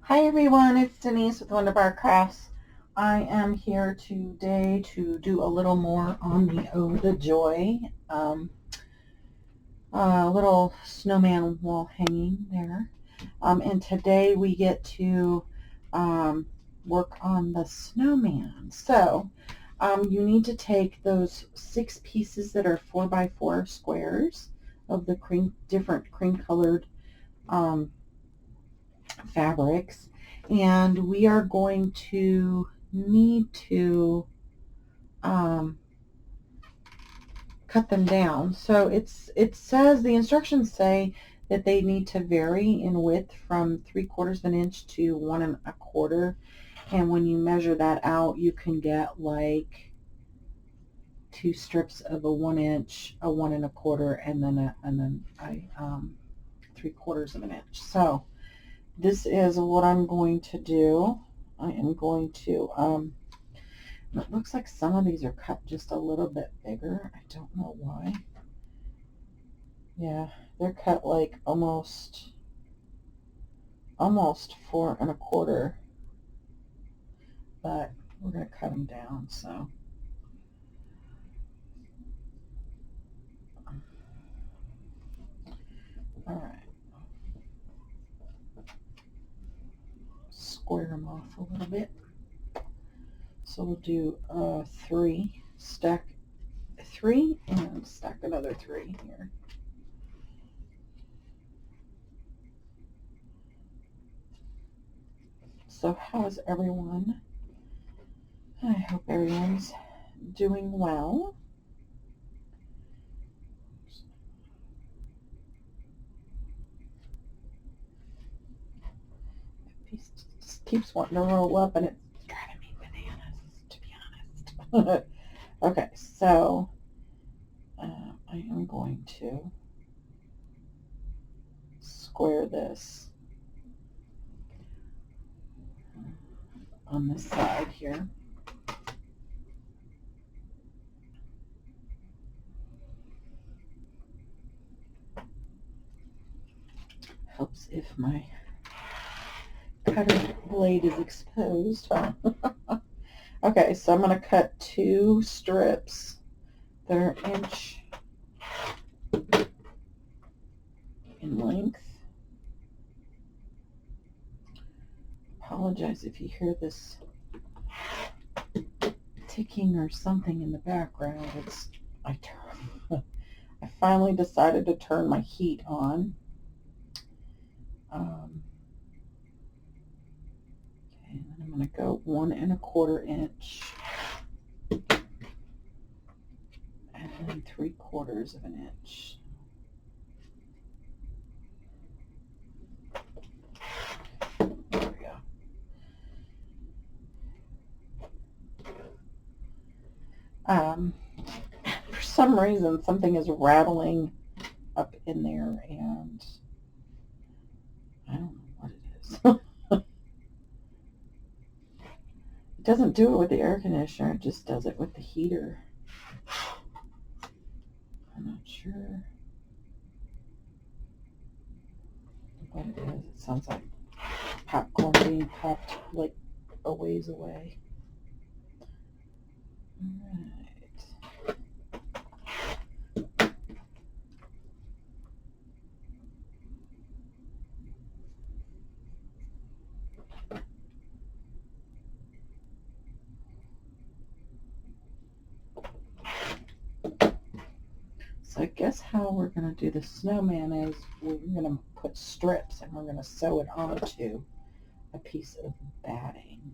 Hi everyone, it's Denise with Wondubar Crafts. I am here today to do a little more on the Ode to Joy, little snowman wall hanging there. And today we get to work on the snowman. So you need to take those 6 pieces that are 4x4 squares of the different cream colored fabrics, and we are going to need to cut them down. So it says, the instructions say that they need to vary in width from 3/4 of an inch to 1 1/4, and when you measure that out you can get like 2 strips of a 1 inch, a 1 1/4, and then a 3/4 of an inch. So this is what I'm going to do. I am going to, it looks like some of these are cut just a little bit bigger. I don't know why. Yeah, they're cut like almost 4 1/4, but we're going to cut them down, so. All right. Square them off a little bit. So we'll do 3, stack 3, and stack another 3 here. So how's everyone? I hope everyone's doing well. He just keeps wanting to roll up, and it's driving me bananas, to be honest. Okay, so I am going to square this on this side here. Helps if my cutter blade is exposed. Okay, so I'm going to cut 2 strips that are 1 inch in length. Apologize if you hear this ticking or something in the background. I finally decided to turn my heat on. Okay, and then I'm going to go 1 1/4 inch, and then 3/4 of an inch. There we go. For some reason, something is rattling up in there, and I don't know what it is. It doesn't do it with the air conditioner, it just does it with the heater. I'm not sure what it is. It sounds like popcorn being popped like a ways away. All right. So I guess how we're going to do the snowman is we're going to put strips, and we're going to sew it onto a piece of batting.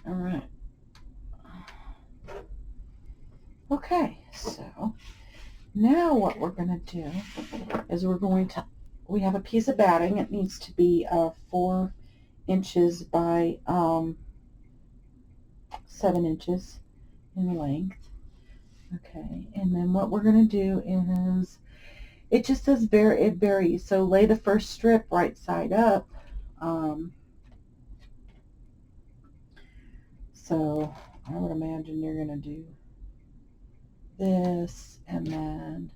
All right. Okay, so now what we're going to do is we have a piece of batting. It needs to be 4 inches by 7 inches in length. Okay, and then what we're going to do is, it just says it varies. So lay the first strip right side up. So I would imagine you're going to do this, and then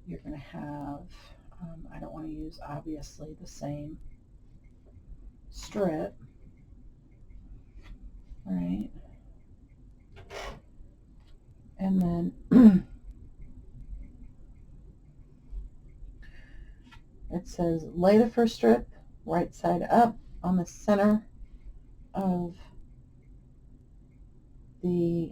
you're going to have, I don't want to use obviously the same strip, right? And then it says lay the first strip right side up on the center of the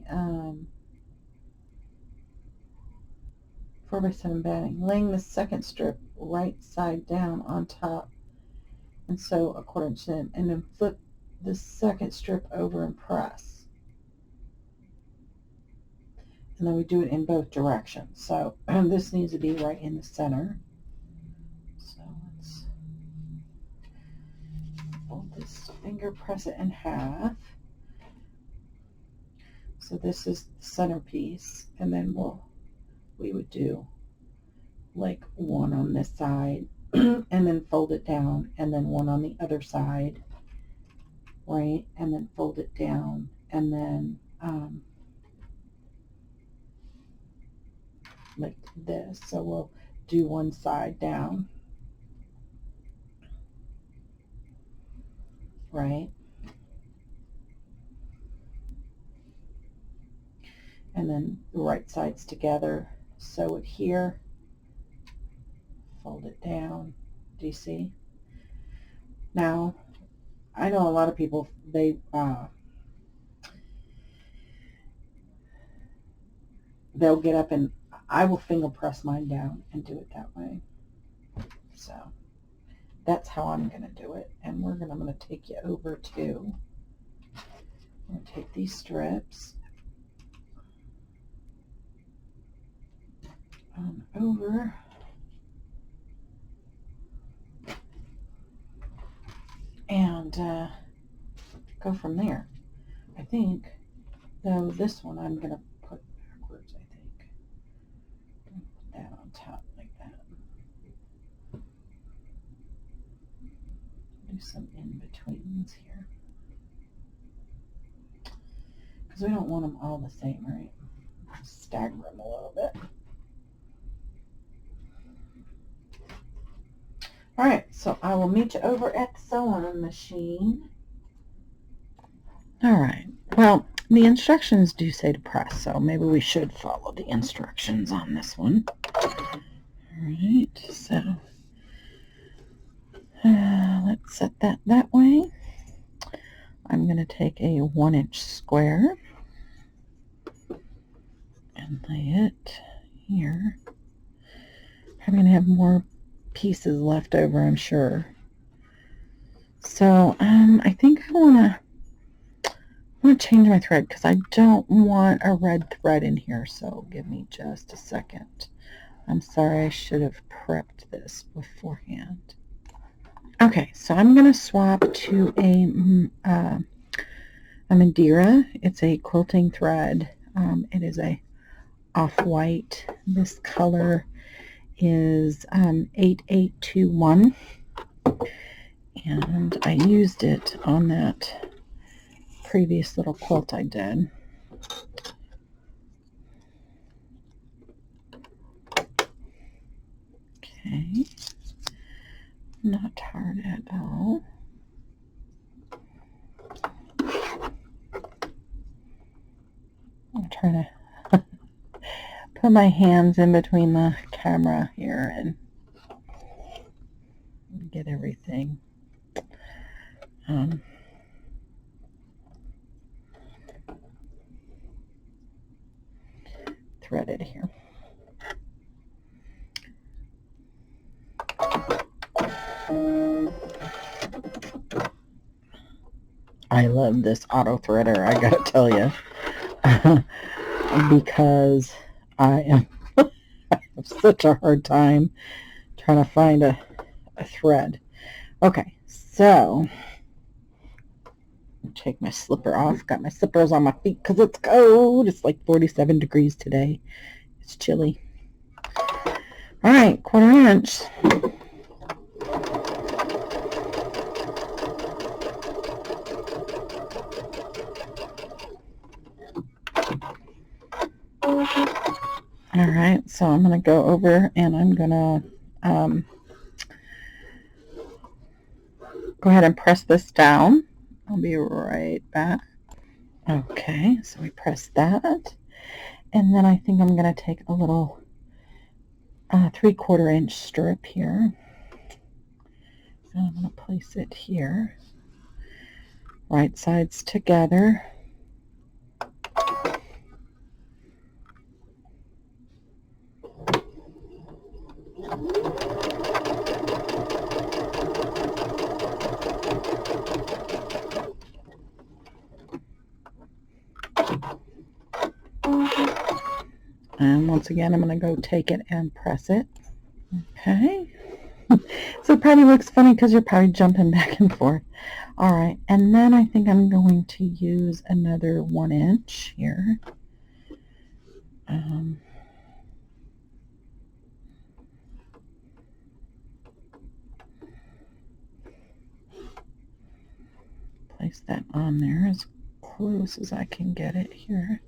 4x7 batting, laying the second strip right side down on top, and so according to them, and then flip the second strip over and press. And then we do it in both directions. So this needs to be right in the center. So let's fold this finger, press it in half. So this is the centerpiece, and then we would do like one on this side and then fold it down, and then one on the other side, right, and then fold it down, and then like this. So we'll do one side down, right, and then the right sides together, sew it here, fold it down. Do you see? Now I know a lot of people, they'll get up, and I will finger press mine down and do it that way. So that's how I'm going to do it. And I'm going to take you over to, I'm going to take these strips over, and go from there. I think, though, this one I'm going to put backwards, I think. Put that on top like that. Do some in-betweens here, because we don't want them all the same, right? Stagger them a little bit. All right, so I will meet you over at the sewing machine. All right, well, the instructions do say to press, so maybe we should follow the instructions on this one. All right, so let's set that way. I'm going to take a 1-inch square and lay it here. I'm going to have more pieces left over, I'm sure. So I think I want to change my thread, because I don't want a red thread in here. So give me just a second. I'm sorry, I should have prepped this beforehand. Okay, so I'm going to swap to a Madeira. It's a quilting thread. It is a off-white. This color is 8821, and I used it on that previous little quilt I did. Okay, not hard at all. I'm trying to put my hands in between the camera here and get everything threaded here. I love this auto threader, I gotta tell you, because I have such a hard time trying to find a thread. Okay, so Take my slipper off. Got my slippers on my feet because it's cold. It's like 47 degrees today. It's chilly. All right, 1/4 inch. All right, so I'm going to go over and I'm going to go ahead and press this down. I'll be right back. Okay, so we press that. And then I think I'm going to take a little 3/4 inch strip here. And I'm going to place it here. Right sides together. And once again, I'm going to go take it and press it. Okay. So it probably looks funny because you're probably jumping back and forth. All right. And then I think I'm going to use another 1 inch here. Place that on there as close as I can get it here.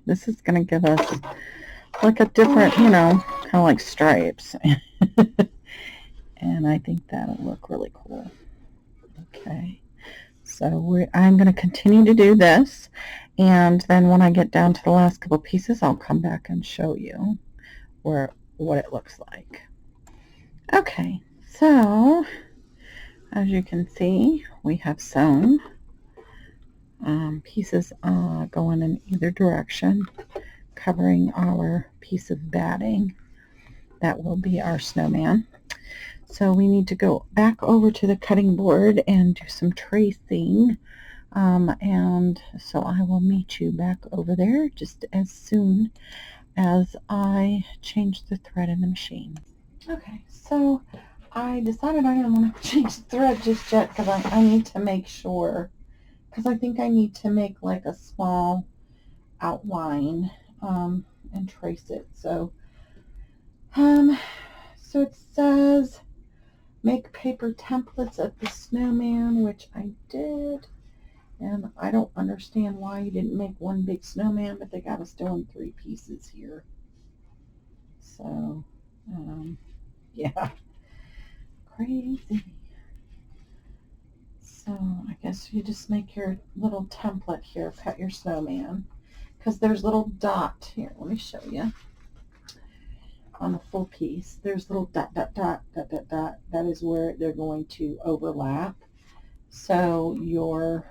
This is going to give us like a different, kind of like stripes. And I think that'll look really cool. Okay. So I'm going to continue to do this. And then when I get down to the last couple pieces, I'll come back and show you what it looks like. Okay. So as you can see, we have sewn pieces going in either direction, covering our piece of batting. That will be our snowman. So we need to go back over to the cutting board and do some tracing. And so I will meet you back over there just as soon as I change the thread in the machine. Okay, so I decided I didn't want to change the thread just yet because I need to make sure, because I think I need to make like a small outline and trace it. So it says make paper templates of the snowman, which I did. And I don't understand why you didn't make one big snowman, but they got us doing 3 pieces here. So, yeah, crazy. So I guess you just make your little template here, cut your snowman, because there's little dot here. Let me show you. On the full piece, there's little dot, dot, dot, dot, dot, dot. That is where they're going to overlap. So your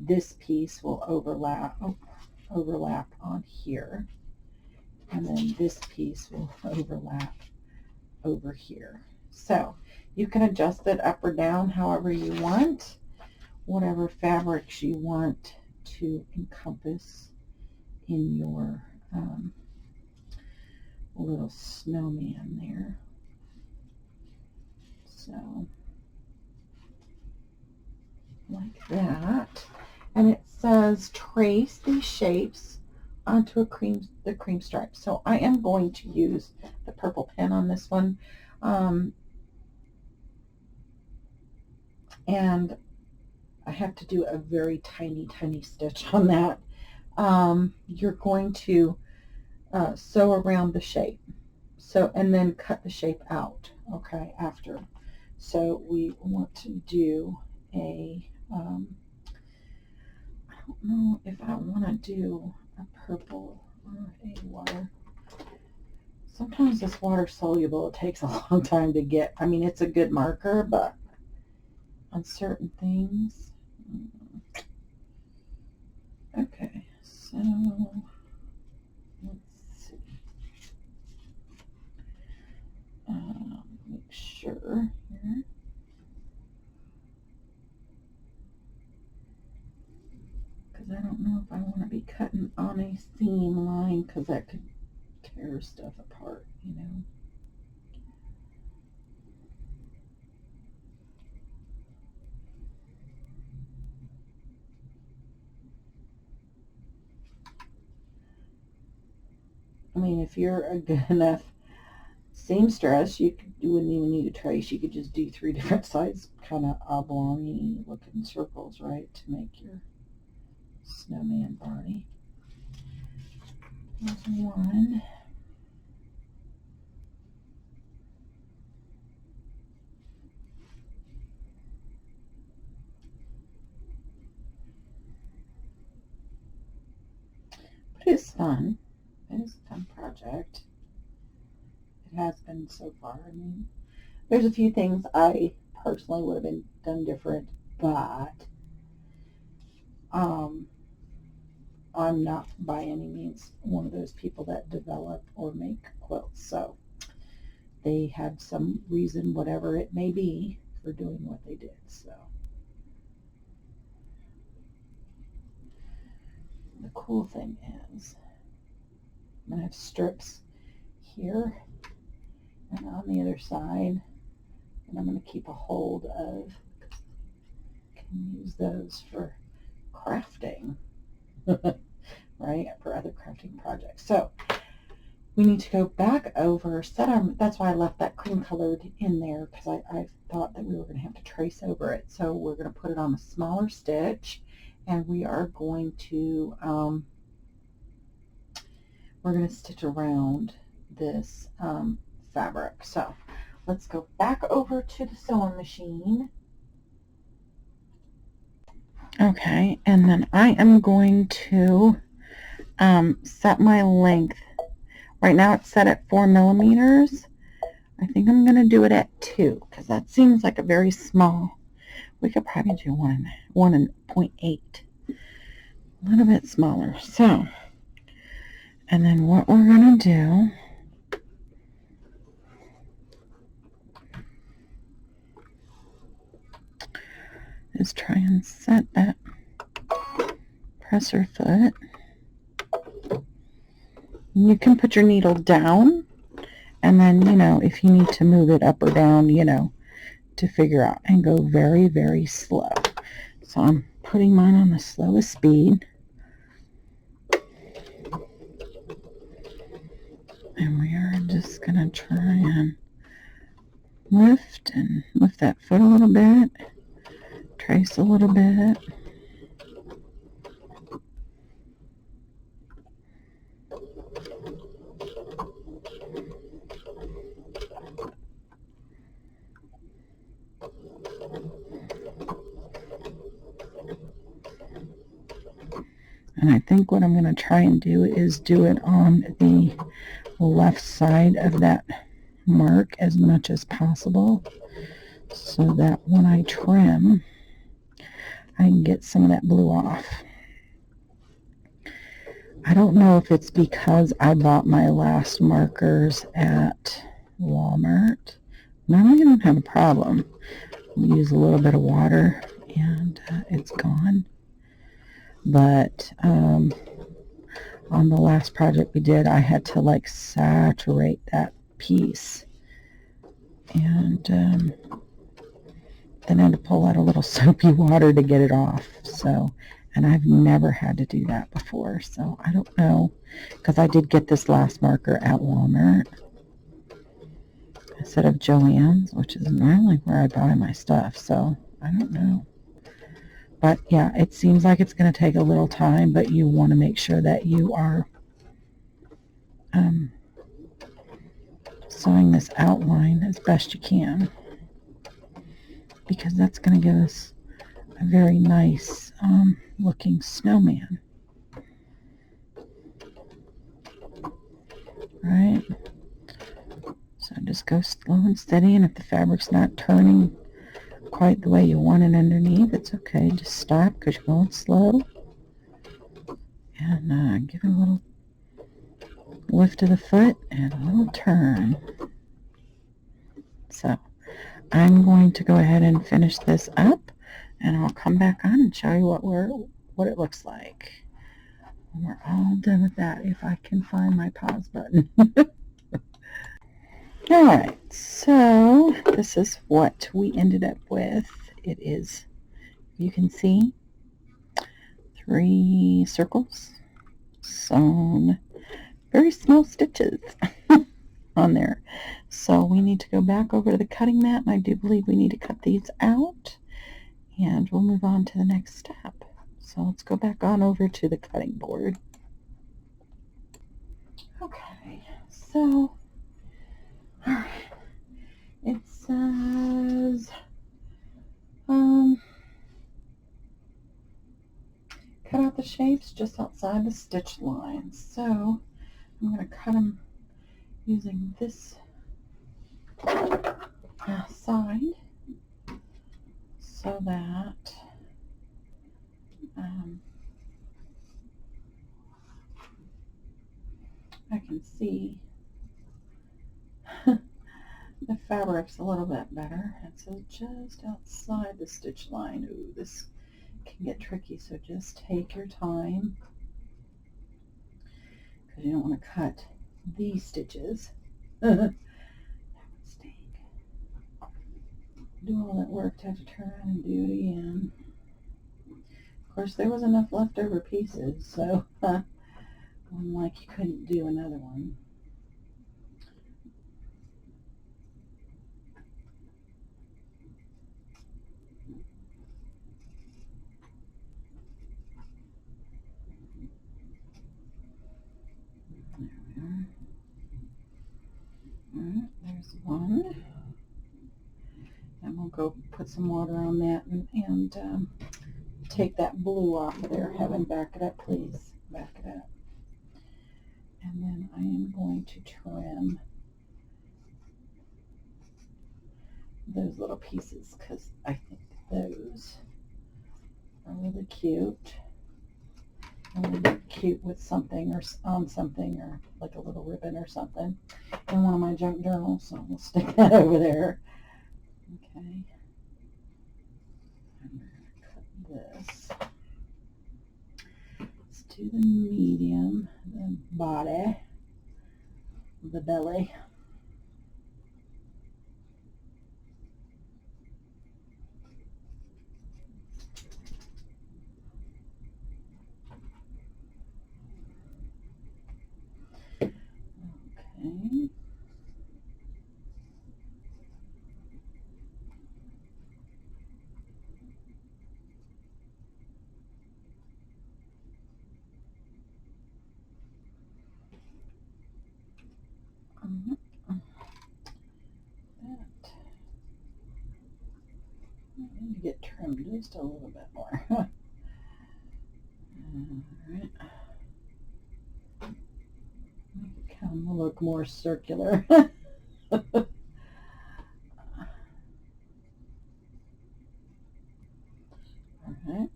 this piece will overlap on here, and then this piece will overlap over here. So you can adjust it up or down however you want, whatever fabrics you want to encompass in your little snowman there. So like that. And it says trace these shapes onto the cream stripe. So I am going to use the purple pen on this one. And I have to do a very tiny, tiny stitch on that. You're going to sew around the shape. So, and then cut the shape out, okay, after. So we want to do a, I don't know if I want to do a purple or a water. Sometimes this water soluble, it takes a long time to get. I mean, it's a good marker, but on certain things. Okay, so let's see. Make sure here. Okay, know if I want to be cutting on a seam line because that could tear stuff apart, you know. I mean, if you're a good enough seamstress, you wouldn't even need a trace. You could just do 3 different sides, kind of oblong-y looking circles, right, to make your snowman body. There's one. But it's fun. It is a fun project. It has been so far. I mean, there's a few things I personally would have done different, but I'm not by any means one of those people that develop or make quilts. So they had some reason, whatever it may be, for doing what they did. So the cool thing is I'm going to have strips here and on the other side, and I'm going to keep a hold of, can use those for crafting, right, for other crafting projects. So we need to go back over, that's why I left that cream colored in there, because I thought that we were going to have to trace over it. So we're going to put it on a smaller stitch, and we are going to stitch around this fabric. So let's go back over to the sewing machine. Okay, and then I am going to set my length. Right now it's set at 4 millimeters. I think I'm going to do it at 2 because that seems like a very small. We could probably do 1.8. A little bit smaller. So, and then what we're going to do is try and set that presser foot. You can put your needle down, and then, you know, if you need to move it up or down, you know, to figure out, and go very, very slow. So I'm putting mine on the slowest speed. And we are just going to try and lift that foot a little bit, trace a little bit. And I think what I'm going to try and do is do it on the left side of that mark as much as possible, so that when I trim, I can get some of that blue off. I don't know if it's because I bought my last markers at Walmart. Normally I don't have a problem. Use a little bit of water and it's gone. But on the last project we did, I had to like saturate that piece, and then I had to pull out a little soapy water to get it off. So, and I've never had to do that before, so I don't know, because I did get this last marker at Walmart instead of Joann's, which is normally where I buy my stuff, so I don't know. But yeah, it seems like it's going to take a little time, but you want to make sure that you are sewing this outline as best you can, because that's going to give us a very nice looking snowman. Right? So just go slow and steady, and if the fabric's not turning quite the way you want it underneath, it's okay. Just stop because you're going slow, and give it a little lift of the foot and a little turn. So I'm going to go ahead and finish this up, and I'll come back on and show you what it looks like. And we're all done with that if I can find my pause button. All right, so this is what we ended up with. It is, you can see, 3 circles sewn, very small stitches on there. So we need to go back over to the cutting mat, and I do believe we need to cut these out, and we'll move on to the next step. So let's go back on over to the cutting board. Okay, so all right, it says cut out the shapes just outside the stitch lines. So I'm going to cut them using this side so that I can see the fabric's a little bit better. And so just outside the stitch line. Ooh, this can get tricky, so just take your time because you don't want to cut these stitches. Do all that work to have to turn around and do it again. Of course, there was enough leftover pieces, so I'm like, you couldn't do another one. There we are. All right, there's one. And we'll go put some water on that and take that blue off of there. Heaven, back it up, please. Back it up. And then I am going to trim those little pieces because I think those are really cute. Really cute with something or on something or like a little ribbon or something in one of my junk journals. So we'll stick that over there. Okay. I'm going to cut this. Let's do the medium, the body, the belly. Okay. That I need to get trimmed just a little bit more. All right. Make it kind of look more circular. All right.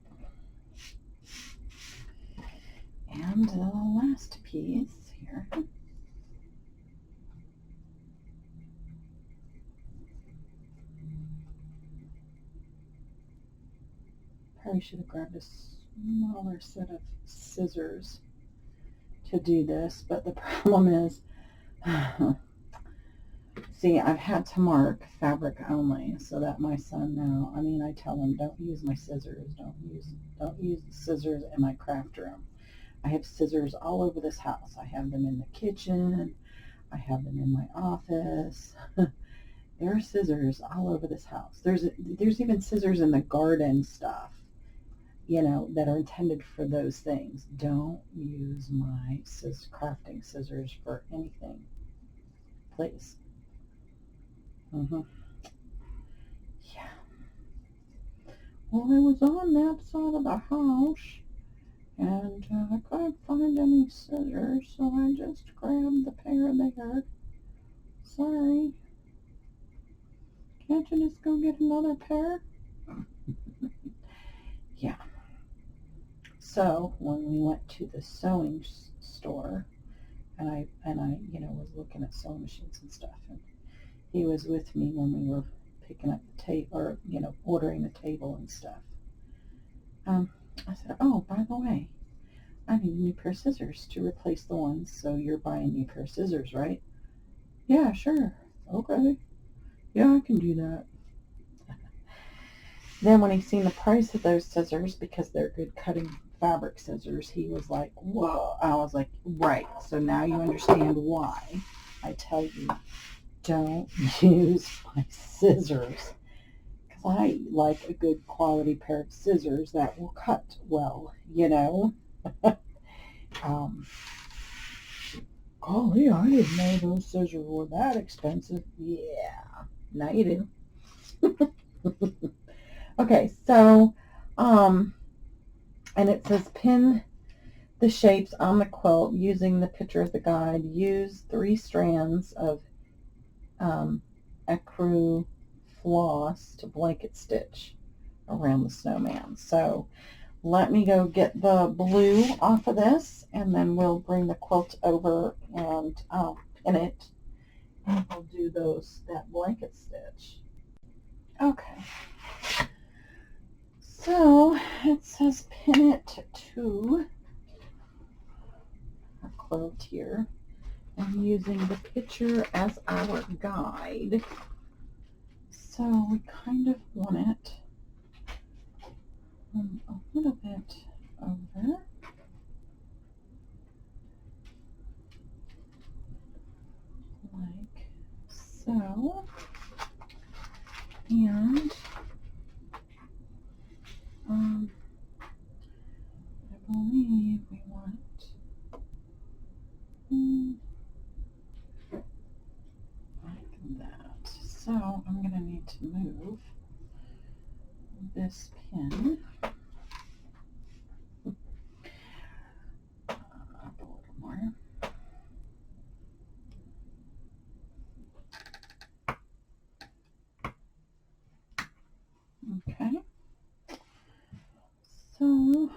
And the last piece here. Probably should have grabbed a smaller set of scissors to do this, but the problem is, see, I've had to mark fabric only so that my son now, I mean, I tell him, don't use my scissors, don't use the scissors in my craft room. I have scissors all over this house. I have them in the kitchen. I have them in my office. There are scissors all over this house. There's even scissors in the garden stuff, you know, that are intended for those things. Don't use my crafting scissors for anything, please. Yeah. Well, I was on that side of the house, and I couldn't find any scissors, so I just grabbed the pair there. Sorry. Can't you just go get another pair? Yeah. So when we went to the sewing store, and I you know, was looking at sewing machines and stuff, and he was with me when we were picking up the table, or you know, ordering the table and stuff. I said, oh, by the way, I need a new pair of scissors to replace the ones. So you're buying a new pair of scissors, right? Yeah, sure. Okay. Yeah, I can do that. Then when he seen the price of those scissors, because they're good cutting fabric scissors, he was like, whoa. I was like, right. So now you understand why I tell you, don't use my scissors. Because I like a good quality pair of scissors that will cut well, you know. um, Golly, I didn't know those scissors were that expensive. Yeah, now you do. Okay, so, and it says pin the shapes on the quilt using the picture of the guide. Use 3 strands of ecru floss to blanket stitch around the snowman. So let me go get the blue off of this, and then we'll bring the quilt over and pin it, and we'll do that blanket stitch. Okay. So it says pin it to a quilt here. I'm using the picture as our guide. So we kind of want it a little bit over. Like so. And I believe we want like that. So I'm going to need to move this pin up a little more. Okay. So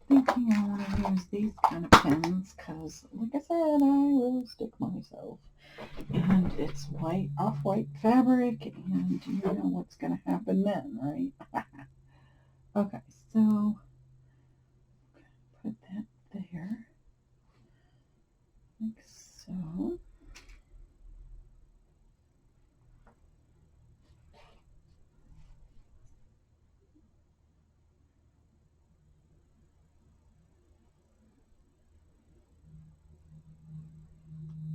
thinking I want to use these kind of pins because, like I said, I will stick myself. And it's white, off-white fabric, and you know what's going to happen then, right? Okay, so put that there, like so.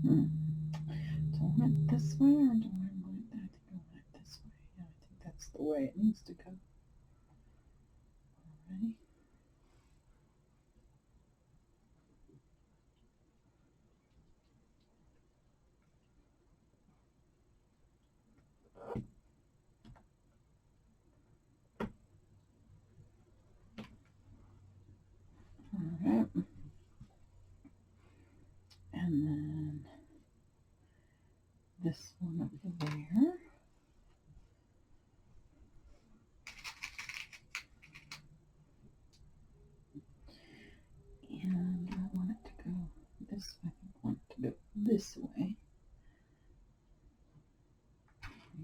Do I want it this way, or do I want it, I think I want it this way. Yeah, I think that's the way it needs to go. Ready? Alright. And then this one over there. And I want it to go this way. I want it to go this way.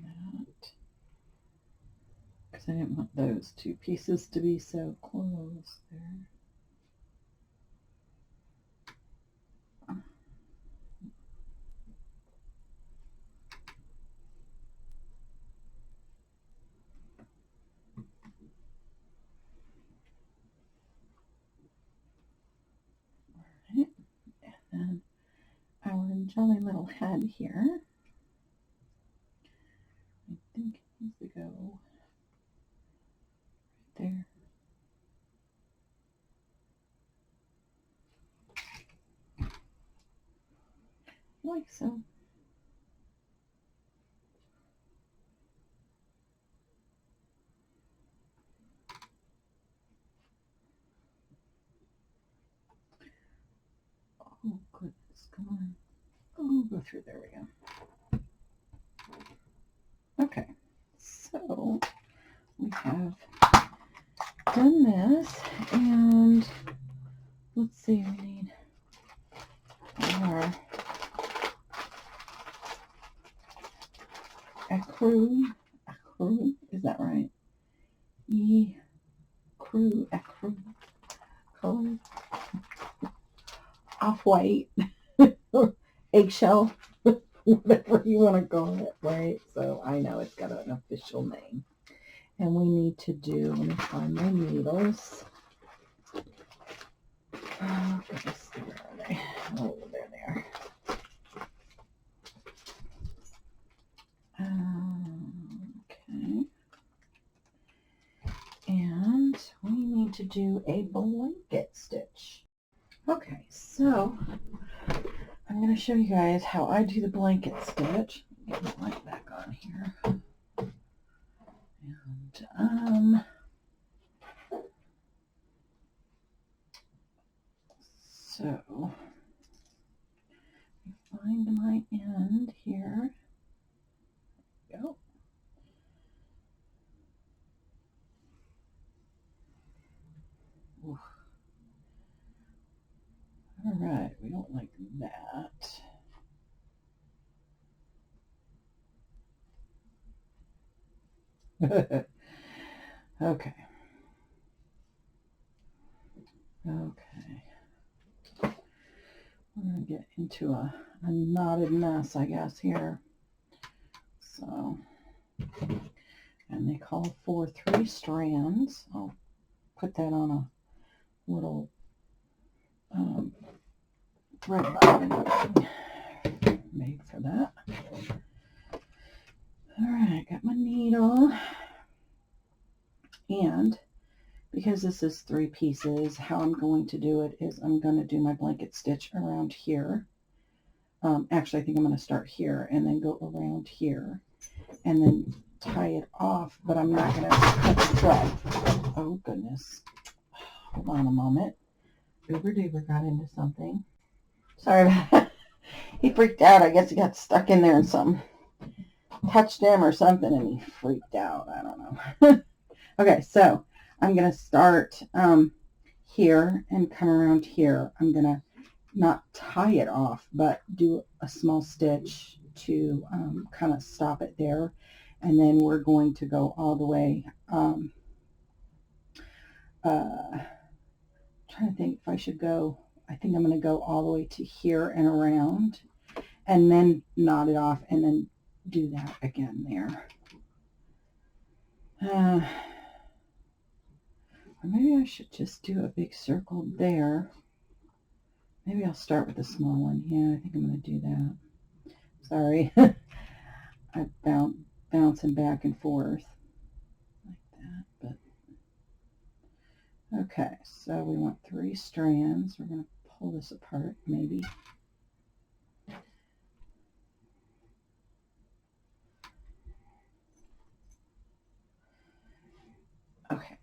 That. Because I didn't want those 2 pieces to be so close there. Alright. And then our jolly little head here. I think it needs to go right there. Like so. Oh goodness, come on. Oh, go through, there we go. Okay, so we have done this, and let's see, we need our ecru, is that right? Ecru, color? Off-white, eggshell, whatever you want to call it, right? So I know it's got an official name. And we need to do, let me find my needles. Oh, goodness, where are they? Oh, there they are. Okay. And we need to do a blanket stitch. Okay, so I'm going to show you guys how I do the blanket stitch. Get my light back on here. And so find my end here. Go. Oof. All right, we don't like that. Okay. Okay. We're going to get into a knotted mess, I guess, here. So, and they call for 3 strands. I'll put that on a little thread binding made for that. All right, got my needle. And because this is 3 pieces, how I'm going to do it is I'm going to do my blanket stitch around here. Actually, I think I'm going to start here and then go around here and then tie it off, but I'm not going to cut the thread. Oh, goodness. Hold on a moment. Uber-duber got into something. Sorry about that. He freaked out. I guess he got stuck in there and something touched him or something and he freaked out. I don't know. Okay, so I'm going to start here and come around here. I'm going to not tie it off, but do a small stitch to kind of stop it there. And then we're going to go all the way, trying to think if I should go, I think I'm going to go all the way to here and around and then knot it off and then do that again there. Or maybe I should just do a big circle there. Maybe I'll start with the small one. Yeah, I think I'm going to do that. Sorry. I'm bouncing back and forth like that. But okay, so we want 3 strands. We're going to pull this apart maybe. Okay.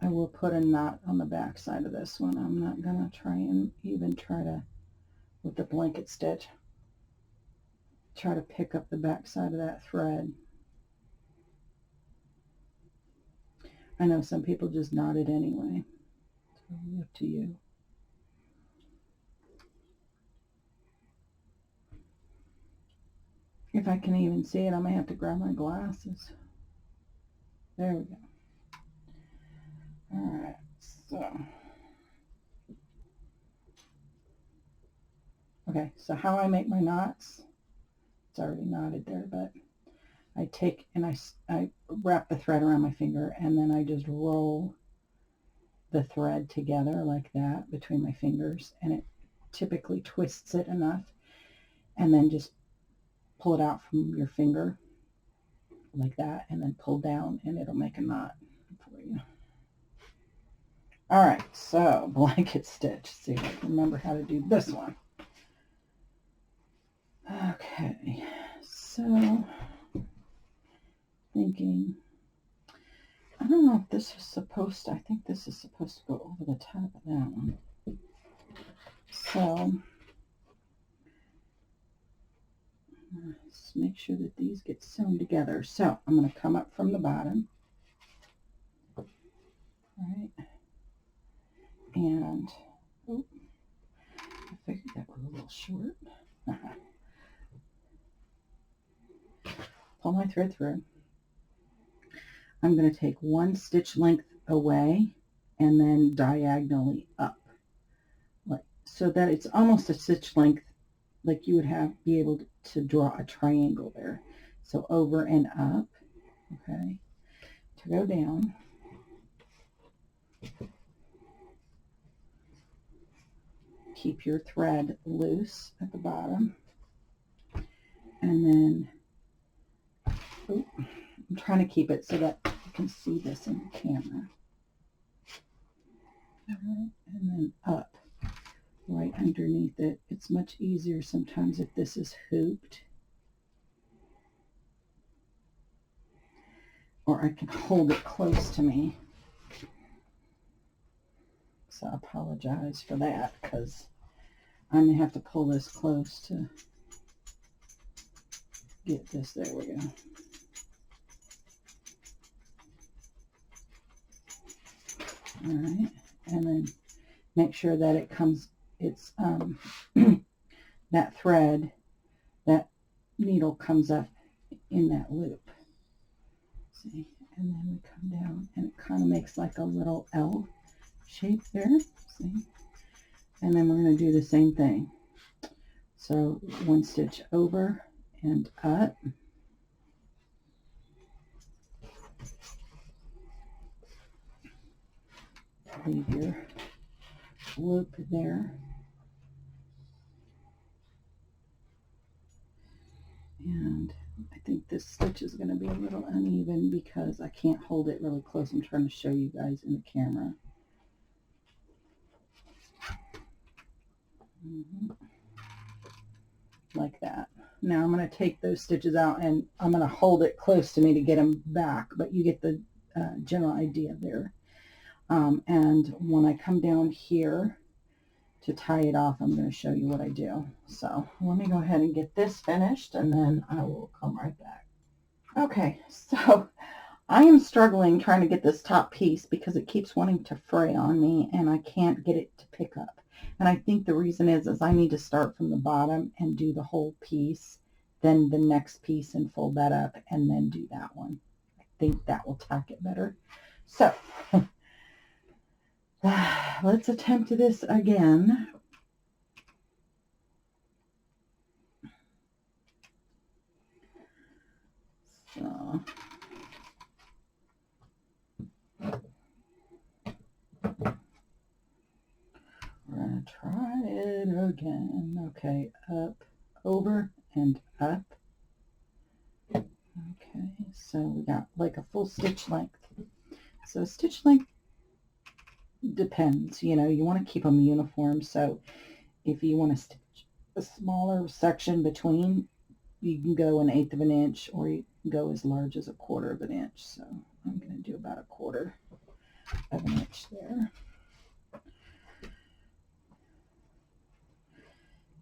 I will put a knot on the back side of this one. I'm not going to try to, with the blanket stitch, try to pick up the back side of that thread. I know some people just knot it anyway. It's totally up to you. If I can even see it, I may have to grab my glasses. There we go. All right, so. Okay, so how I make my knots, it's already knotted there, but I take and I wrap the thread around my finger and then I just roll the thread together like that between my fingers, and it typically twists it enough, and then just pull it out from your finger like that and then pull down and it'll make a knot for you. All right, so blanket stitch. See if I can remember how to do this one. Okay, so thinking, I don't know if this is supposed to, I think this is supposed to go over the top of that one. So let's make sure that these get sewn together. So I'm going to come up from the bottom, right, and oh, I figured that was a little short. Pull my thread through. I'm going to take one stitch length away and then diagonally up, like so that it's almost a stitch length, like you would be able to draw a triangle there. So over and up, okay, to go down. Keep your thread loose at the bottom. And then, oh, I'm trying to keep it so that you can see this in the camera. All right, and then up, right underneath it. It's much easier sometimes if this is hooped. Or I can hold it close to me. So I apologize for that, because I'm going to have to pull this close to get this. There we go. All right, and then make sure that it comes, it's that thread, that needle comes up in that loop. See, and then we come down and it kind of makes like a little L shape there. See, and then we're going to do the same thing. So one stitch over and up. Leave your loop there. And I think this stitch is going to be a little uneven because I can't hold it really close. I'm trying to show you guys in the camera. Like that. Now I'm going to take those stitches out and I'm going to hold it close to me to get them back, but you get the general idea there. And when I come down here to tie it off, I'm going to show you what I do. So let me go ahead and get this finished and then I will come right back. Okay, so I am struggling trying to get this top piece because it keeps wanting to fray on me and I can't get it to pick up. And I think the reason is I need to start from the bottom and do the whole piece, then the next piece and fold that up and then do that one. I think that will tack it better. So let's attempt this again. So we're going to try it again. Okay, up, over, and up. Okay, so we got like a full stitch length. So stitch length depends, you know, you want to keep them uniform. So if you want to stitch a smaller section between, you can go 1/8 of an inch or you can go as large as 1/4 of an inch. So I'm going to do about 1/4 of an inch there.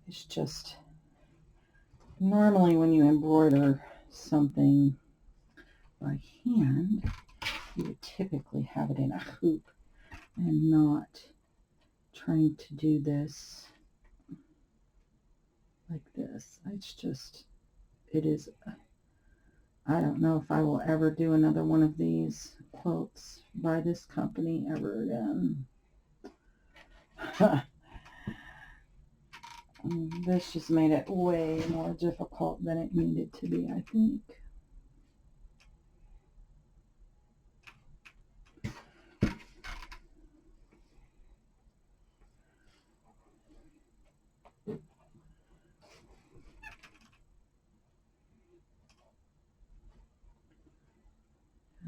It's just, normally when you embroider something by hand, you would typically have it in a hoop and not trying to do this like this. It's just, it is, I don't know if I will ever do another one of these quilts by this company ever again. This just made it way more difficult than it needed to be, I think.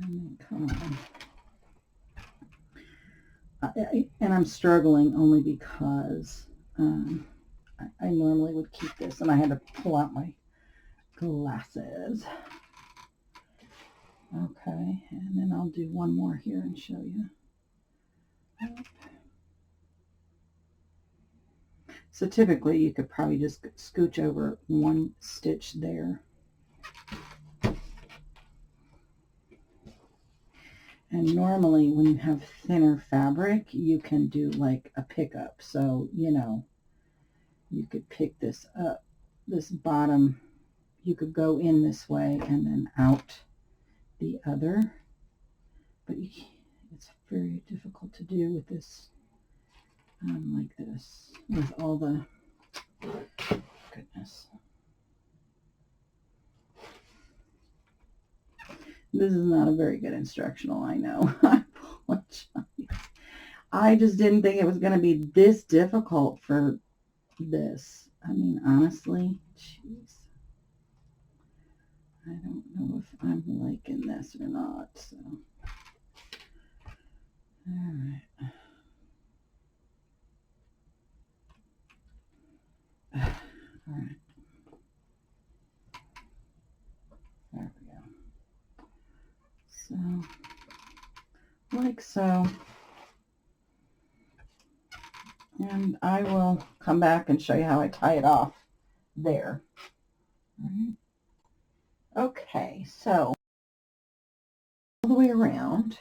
I mean, come on. And I'm struggling only because I normally would keep this and I had to pull out my glasses. Okay, and then I'll do one more here and show you. So typically you could probably just scooch over one stitch there. And normally when you have thinner fabric, you can do like a pickup. So, you know, you could pick this up, this bottom, you could go in this way and then out the other. but it's very difficult to do with this, like this, with all the, goodness. This is not a very good instructional, I know. I apologize. I just didn't think it was going to be this difficult for this. I mean, honestly, jeez. I don't know if I'm liking this or not, so. All right. All right. There we go. So, like so. And I will come back and show you how I tie it off there. All right. Okay, so all the way around,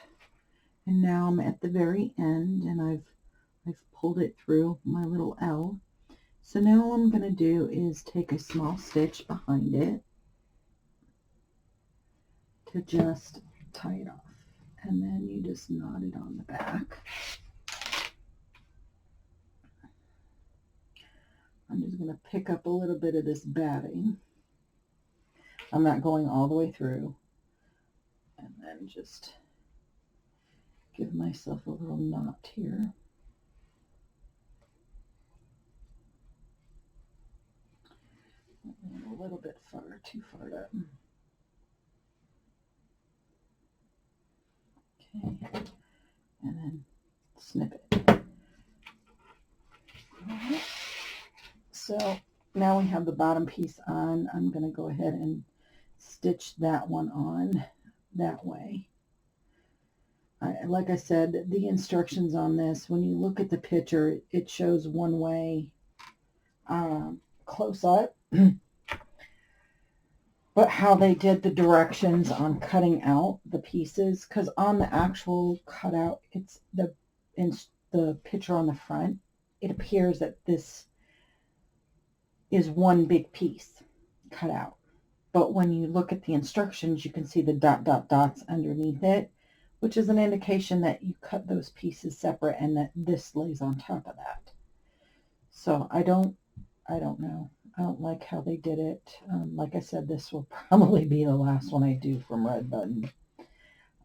and now I'm at the very end, and I've pulled it through my little L. So now what I'm going to do is take a small stitch behind it to just tie it off, and then you just knot it on the back. I'm just going to pick up a little bit of this batting. I'm not going all the way through, and then just give myself a little knot here. A little bit far, too far up. Okay, and then snip it. All right. So now we have the bottom piece on. I'm going to go ahead and stitch that one on that way. Like I said, the instructions on this, when you look at the picture, it shows one way close up, but how they did the directions on cutting out the pieces, because on the actual cutout, it's the picture on the front, it appears that this is one big piece cut out. But when you look at the instructions, you can see the dots underneath it, which is an indication that you cut those pieces separate and that this lays on top of that. So I don't know. I don't like how they did it. Like I said, this will probably be the last one I do from Red Button.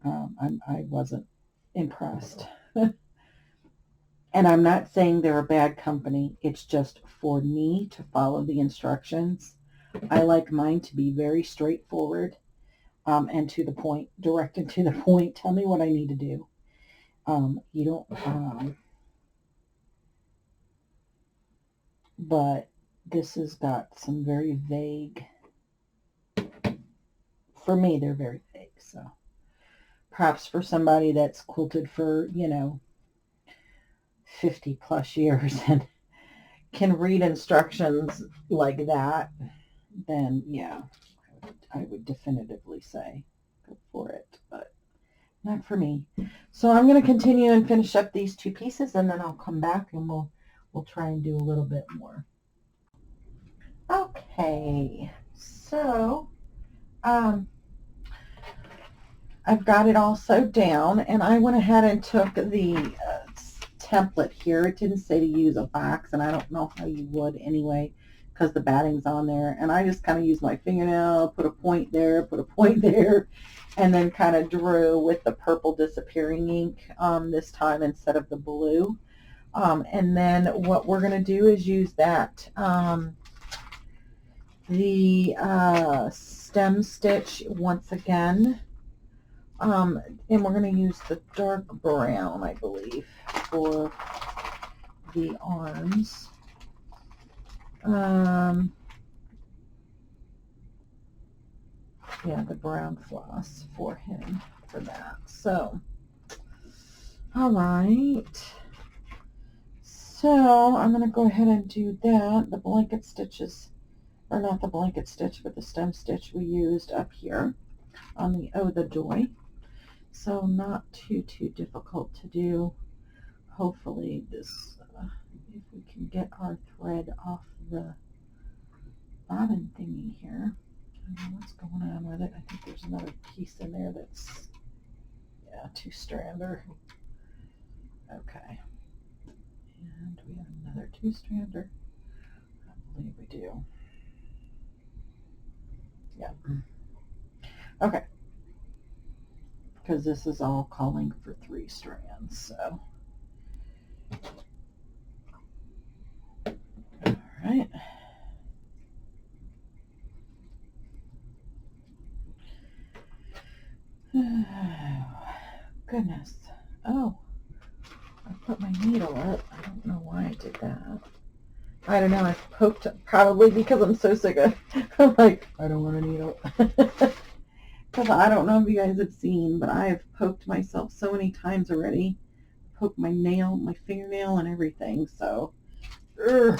I wasn't impressed. And I'm not saying they're a bad company. It's just for me to follow the instructions. I like mine to be very straightforward and to the point, direct and to the point. Tell me what I need to do. You don't, but this has got some very vague, for me, they're very vague. So perhaps for somebody that's quilted for, 50 plus years and can read instructions like that, then yeah, I would definitively say go for it, but not for me. So I'm going to continue and finish up these two pieces, and then I'll come back and we'll try and do a little bit more. Okay, so I've got it all sewed down, and I went ahead and took the template here. It didn't say to use a box, and I don't know how you would anyway, because the batting's on there, and I just kind of used my fingernail, put a point there, and then kind of drew with the purple disappearing ink this time instead of the blue. And then what we're going to do is use that the stem stitch once again, and we're going to use the dark brown, I believe, for the arms. Yeah, the brown floss for him for that. So, all right. So I'm going to go ahead and do that. The blanket stitches, or not the blanket stitch, but the stem stitch we used up here on the Oh the Joy. So not too difficult to do. Hopefully this, if we can get our thread off the bobbin thingy here. I don't know what's going on with it. I think there's another piece in there that's, yeah. 2-strander. Okay. And we have another 2-strander. I believe we do. Yeah. Okay. Because this is all calling for 3 strands, so. All right. Oh, goodness. Oh, I put my needle up. I don't know why I did that. I don't know. I poked, probably because I'm so sick of, I'm like, I don't want a needle. Because I don't know if you guys have seen, but I have poked myself so many times already. Poked my nail, my fingernail, and everything. So, yeah,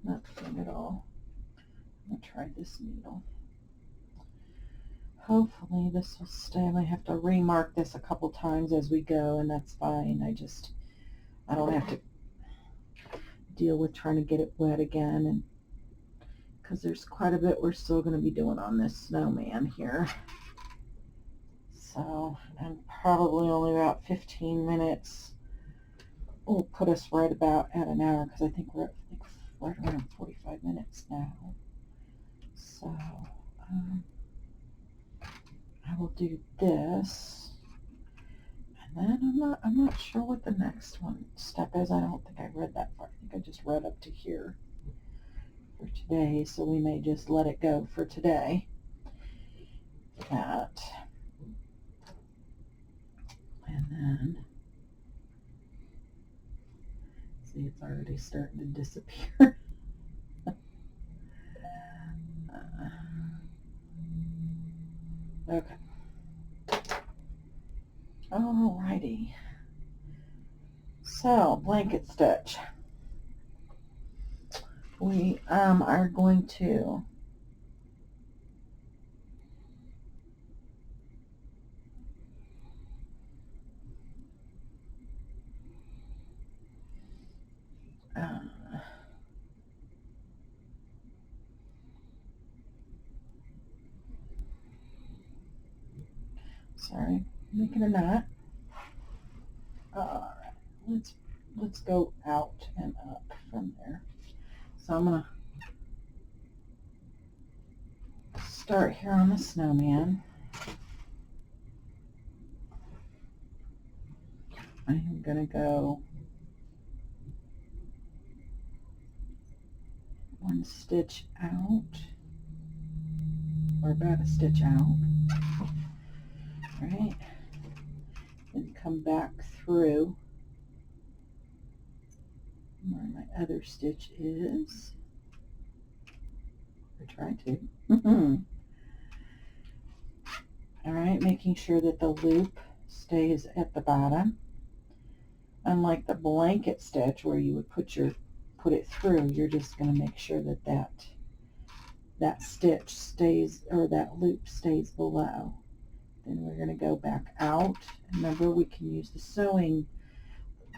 not fun at all. I'm going to try this needle. Hopefully this will stay. I might have to remark this a couple times as we go, and that's fine. I don't have to deal with trying to get it wet again, and because there's quite a bit we're still going to be doing on this snowman here. So, and probably only about 15 minutes will put us right about at an hour, because I think we're at like right around 45 minutes now. So, I will do this, and then I'm not sure what the next step is. I don't think I read that far. I think I just read up to here for today, so we may just let it go for today. That, and then see, it's already starting to disappear. Okay. Alrighty. So, blanket stitch. We are going to sorry, making a knot. Alright, let's go out and up from there. So I'm gonna start here on the snowman. I'm gonna go 1 stitch out, or about a stitch out. Right, and come back through where my other stitch is, or try to. All right, making sure that the loop stays at the bottom. Unlike the blanket stitch where you would put it through, you're just going to make sure that that stitch stays, or that loop stays below. Then we're going to go back out. Remember, we can use the sewing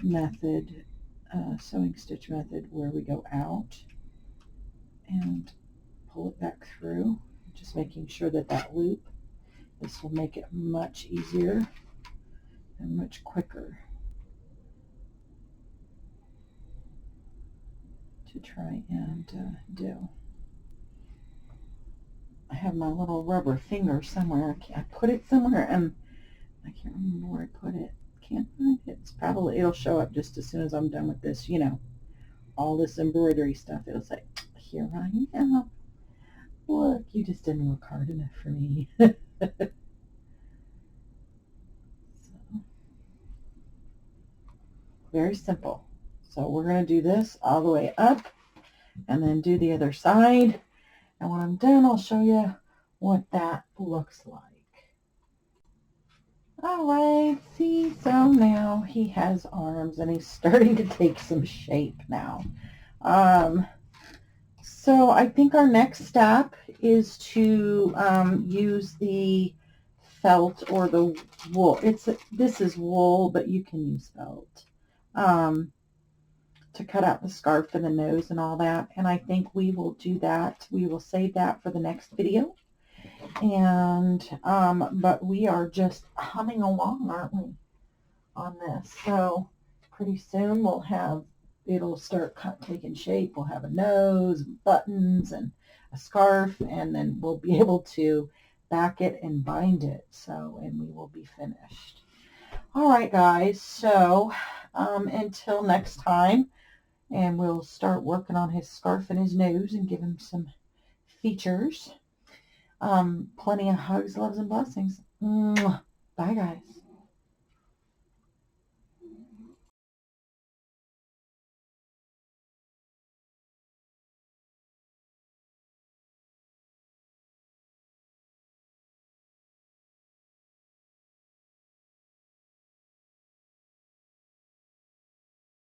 method, sewing stitch method, where we go out and pull it back through, just making sure that that loop, this will make it much easier and much quicker to try and do. I have my little rubber finger somewhere. I put it somewhere and I can't remember where I put it. Can't find it. It'll show up just as soon as I'm done with this, all this embroidery stuff. It'll say, here I am. Look, you just didn't work hard enough for me. So, very simple. So we're going to do this all the way up and then do the other side. And when I'm done, I'll show you what that looks like. All right, see, so now he has arms and he's starting to take some shape now. So I think our next step is to use the felt or the wool. This is wool, but you can use felt to cut out the scarf and the nose and all that. And I think we will do that. We will save that for the next video. And, but we are just humming along, aren't we, on this? So pretty soon we'll have, it'll start taking shape. We'll have a nose, and buttons, and a scarf, and then we'll be able to back it and bind it. So, and we will be finished. All right, guys. So, until next time, and we'll start working on his scarf and his nose and give him some features. Plenty of hugs, loves, and blessings. Mwah. Bye, guys.